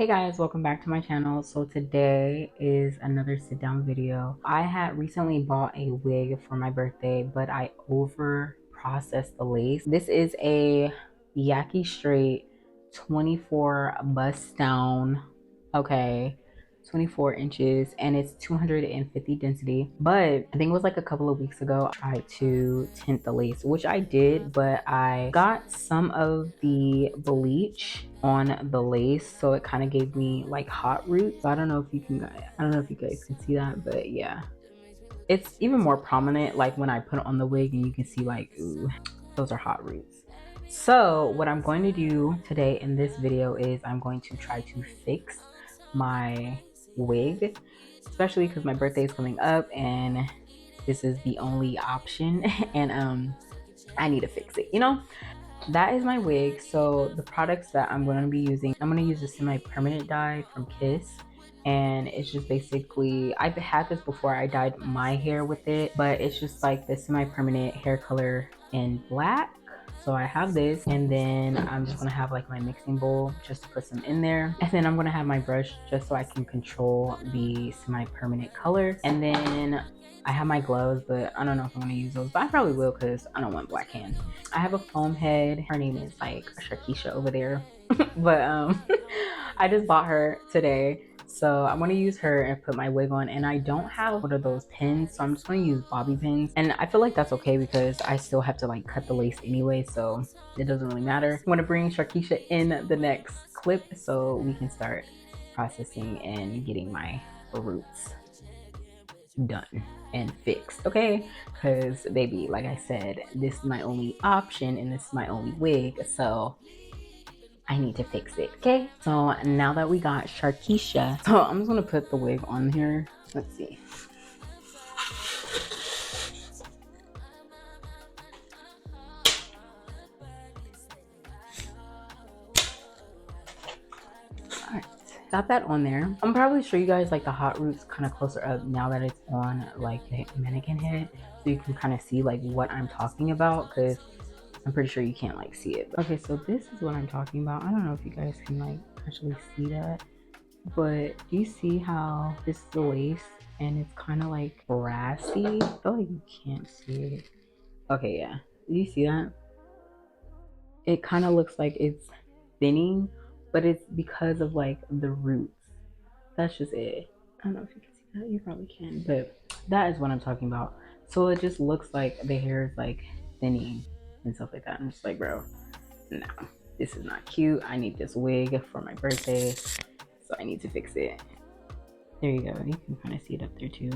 Guys, welcome back to my channel. So today is another sit down video. I had recently bought a wig for my birthday, but I over processed the lace. This is a Yaki Straight 24 bust down, okay, 24 inches, and it's 250 density. But I think it was like a couple of weeks ago I tried to tint the lace, which I did, but I got some of the bleach on the lace, so it kind of gave me like hot roots. I don't know if you guys can see that, but yeah, it's even more prominent like when I put it on the wig, and you can see like, ooh, those are hot roots. So what I'm going to do today in this video is I'm going to try to fix my wig, especially because my birthday is coming up and this is the only option and I need to fix it, you know. That is my wig. So the products that I'm going to be using, I'm going to use a semi-permanent dye from Kiss, and it's just basically, I've had this before. I dyed my hair with it, but it's just like the semi-permanent hair color in black. So I have this, and then I'm just gonna have like my mixing bowl just to put some in there, and then I'm gonna have my brush just so I can control the semi-permanent color. And then I have my gloves, but I don't know if I'm gonna use those, but I probably will because I don't want black hands. I have a foam head. Her name is like Sharkeisha over there, but I just bought her today. So I'm going to use her and put my wig on, and I don't have one of those pins, so I'm just going to use bobby pins, and I feel like that's okay because I still have to like cut the lace anyway, so it doesn't really matter. I'm going to bring Sharkeisha in the next clip so we can start processing and getting my roots done and fixed, okay? Because baby, like I said, this is my only option and this is my only wig, so I need to fix it, okay? So now that we got Sharkeisha, so I'm just gonna put the wig on here. Let's see. Alright, got that on there. I'm probably show you guys like the hot roots kind of closer up now that it's on like the mannequin head, so you can kind of see like what I'm talking about, because I'm pretty sure you can't like see it. Okay, so this is what I'm talking about. I don't know if you guys can like actually see that, but do you see how this is the lace and it's kind of like brassy? I feel like you can't see it. Okay, yeah. Do you see that? It kind of looks like it's thinning, but it's because of like the roots. That's just it. I don't know if you can see that. You probably can, but that is what I'm talking about. So it just looks like the hair is like thinning and stuff like that. I'm just like, bro, no, this is not cute. I need this wig for my birthday, so I need to fix it. There you go. You can kind of see it up there too.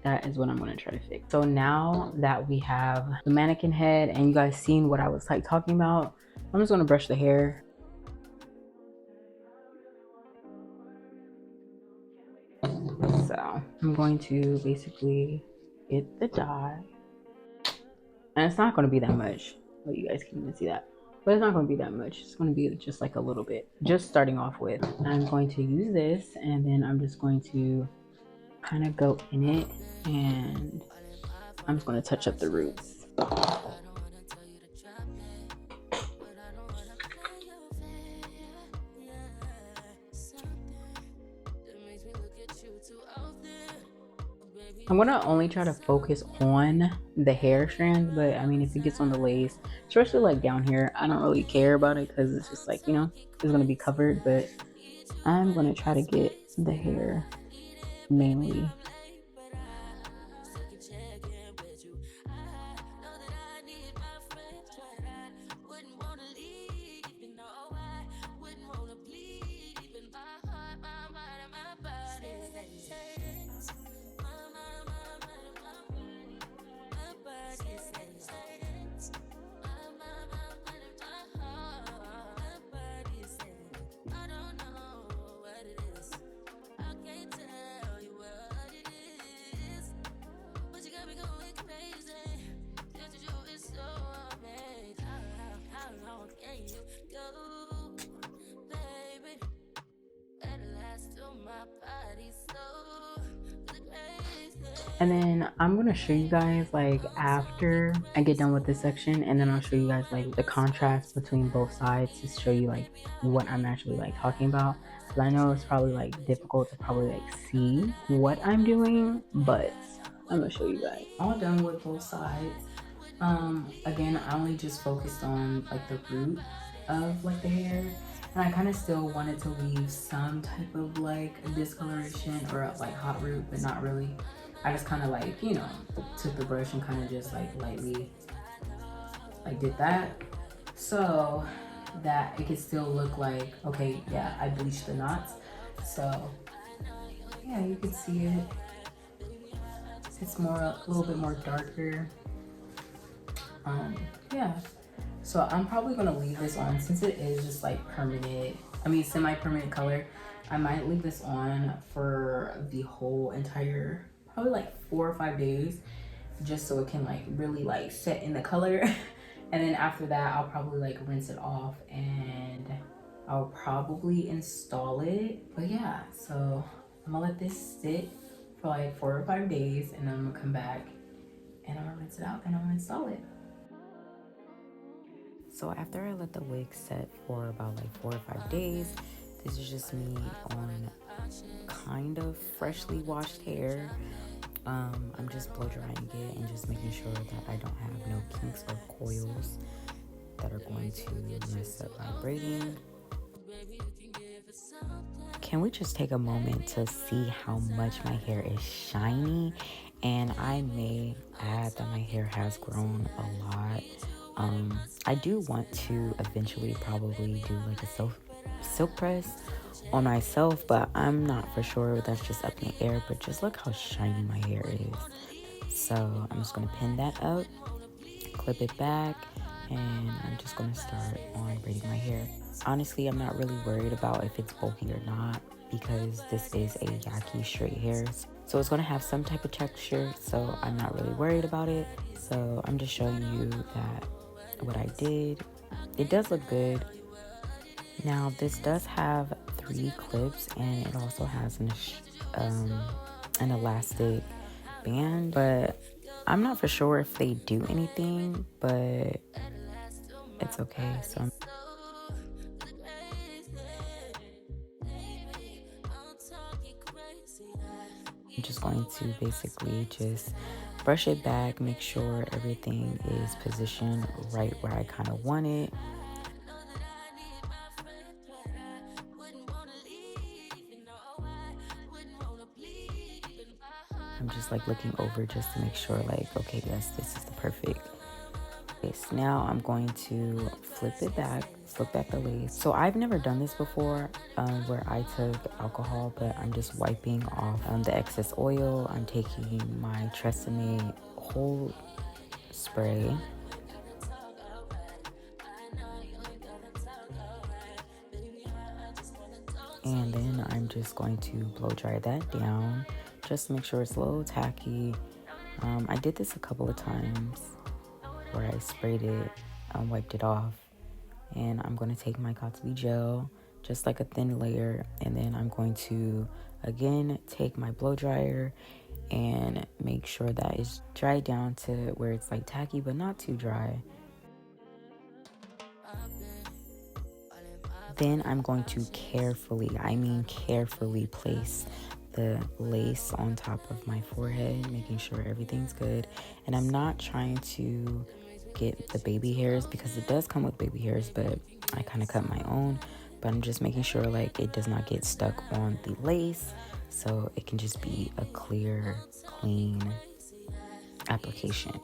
That is what I'm going to try to fix. So now that we have the mannequin head and you guys seen what I was like talking about, I'm just going to brush the hair. So I'm going to basically get the dye, and it's not going to be that much. Well, you guys can even see that, but it's not going to be that much. It's going to be just like a little bit, just starting off with. I'm going to use this, and then I'm just going to kind of go in it, and I'm just going to touch up the roots. I'm gonna only try to focus on the hair strands, but I mean, if it gets on the lace, especially like down here, I don't really care about it because it's just like, you know, it's gonna be covered, but I'm gonna try to get the hair mainly. And then I'm gonna show you guys like after I get done with this section, and then I'll show you guys like the contrast between both sides to show you like what I'm actually like talking about. Because I know it's probably like difficult to probably like see what I'm doing, but I'm gonna show you guys. All done with both sides. Again, I only just focused on like the root of like the hair, and I kind of still wanted to leave some type of like discoloration or like hot root, but not really. I just kind of like, you know, took the brush and kind of just like lightly like did that so that it could still look like, okay, yeah, I bleached the knots. So yeah, you can see it. It's more, a little bit more darker. Yeah. So I'm probably gonna leave this on since it is just like permanent, I mean semi-permanent color. I might leave this on for the whole entire, probably like 4 or 5 days, just so it can like really like set in the color. And then after that, I'll probably like rinse it off and I'll probably install it. But yeah, so I'm gonna let this sit for like 4 or 5 days, and then I'm gonna come back and I'm gonna rinse it out and I'm gonna install it. So after I let the wig set for about like 4 or 5 days, this is just me on kind of freshly washed hair. I'm just blow drying it and just making sure that I don't have no kinks or coils that are going to mess up my braiding. Can we just take a moment to see how much my hair is shiny? And I may add that my hair has grown a lot. I do want to eventually probably do like a silk press on myself, but I'm not for sure. That's just up in the air. But just look how shiny my hair is. So I'm just gonna pin that up, clip it back, and I'm just gonna start on braiding my hair. Honestly, I'm not really worried about if it's bulky or not because this is a yaki straight hair. So it's gonna have some type of texture, so I'm not really worried about it. So I'm just showing you that what I did. It does look good. Now this does have 3 clips and it also has an elastic band, but I'm not for sure if they do anything, but it's okay. So I'm just going to basically just brush it back, make sure everything is positioned right where I kind of want it. I'm just like looking over just to make sure like, okay, yes, this is the perfect. So now I'm going to flip back the lace. So I've never done this before where I took alcohol, but I'm just wiping off the excess oil. I'm taking my Tresemme whole spray. And then I'm just going to blow dry that down just to make sure it's a little tacky. I did this a couple of times where I sprayed it, wiped it off, and I'm going to take my Got2b gel, just like a thin layer, and then I'm going to again take my blow dryer and make sure that it's dried down to where it's like tacky but not too dry. Then I'm going to carefully, I mean carefully, place the lace on top of my forehead, making sure everything's good. And I'm not trying to get the baby hairs because it does come with baby hairs, but I kind of cut my own. But I'm just making sure like it does not get stuck on the lace, so it can just be a clear, clean application.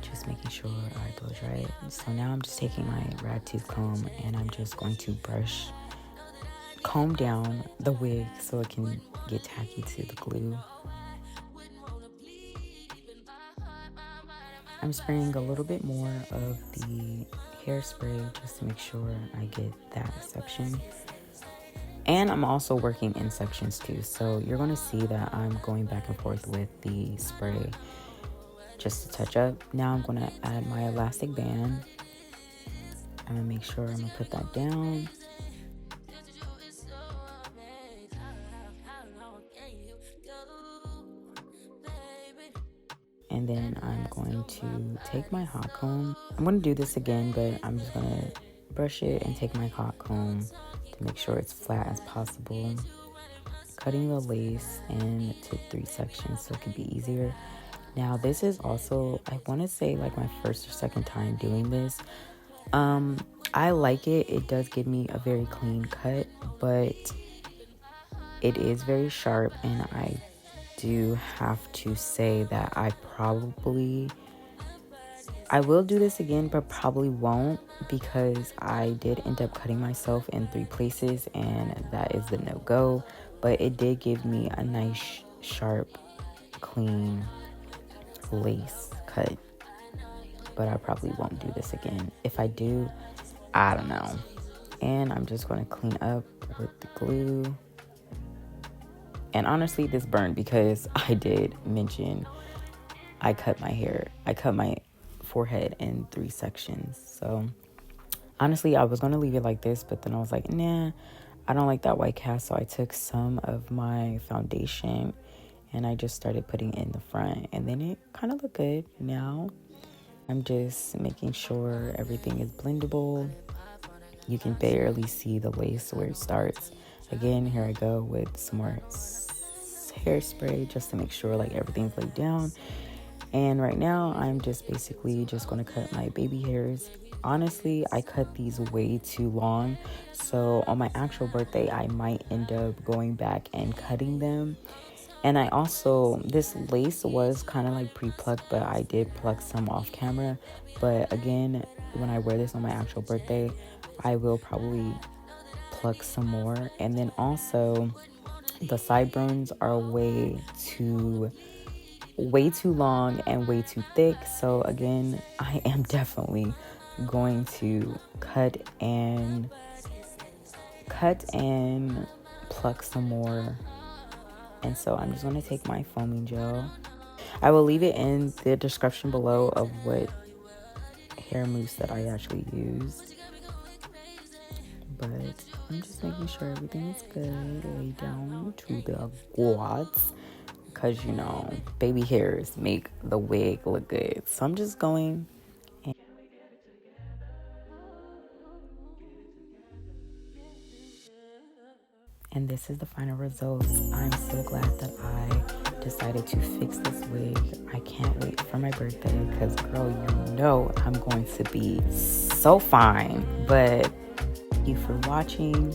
Just making sure I blow dry it. So now I'm just taking my rat tooth comb and I'm just going to comb down the wig so it can get tacky to the glue. I'm spraying a little bit more of the hairspray just to make sure I get that section. And I'm also working in sections too, so you're going to see that I'm going back and forth with the spray just to touch up. Now I'm going to add my elastic band. I'm going to make sure I'm going to put that down. And then I'm going to take my hot comb. I'm going to do this again, but I'm just going to brush it and take my hot comb to make sure it's flat as possible. Cutting the lace into 3 sections so it can be easier. Now this is also, I want to say, like my first or second time doing this. I like it. It does give me a very clean cut, but it is very sharp, and I do have to say that I will do this again, but probably won't, because I did end up cutting myself in 3 places, and that is the no-go. But it did give me a nice, sharp, clean lace cut. But I probably won't do this again. If I do, I don't know. And I'm just going to clean up with the glue. And honestly, this burned because I did mention I cut my forehead in 3 sections. So honestly, I was going to leave it like this, but then I was like, nah, I don't like that white cast. So I took some of my foundation and I just started putting it in the front, and then it kind of looked good. Now I'm just making sure everything is blendable. You can barely see the lace where it starts. Again, here I go with some more hairspray just to make sure like everything's laid down. And right now I'm just basically just going to cut my baby hairs. Honestly, I cut these way too long, so on my actual birthday I might end up going back and cutting them. And I also, this lace was kind of like pre-plucked, but I did pluck some off camera. But again, when I wear this on my actual birthday, I will probably pluck some more. And then also the sideburns are way too long and way too thick. So again, I am definitely going to cut and pluck some more. And so I'm just going to take my foaming gel. I will leave it in the description below of what hair mousse that I actually used. But I'm just making sure everything is good, way down to the quads. Because, you know, baby hairs make the wig look good. So I'm just going. And this is the final results. I'm so glad that I decided to fix this wig. I can't wait for my birthday because, girl, you know I'm going to be so fine. But thank you for watching.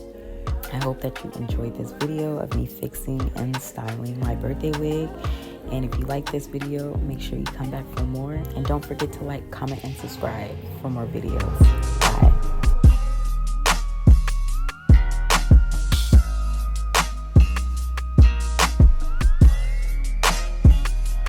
I hope that you enjoyed this video of me fixing and styling my birthday wig. And if you like this video, make sure you come back for more. And don't forget to like, comment, and subscribe for more videos. Bye.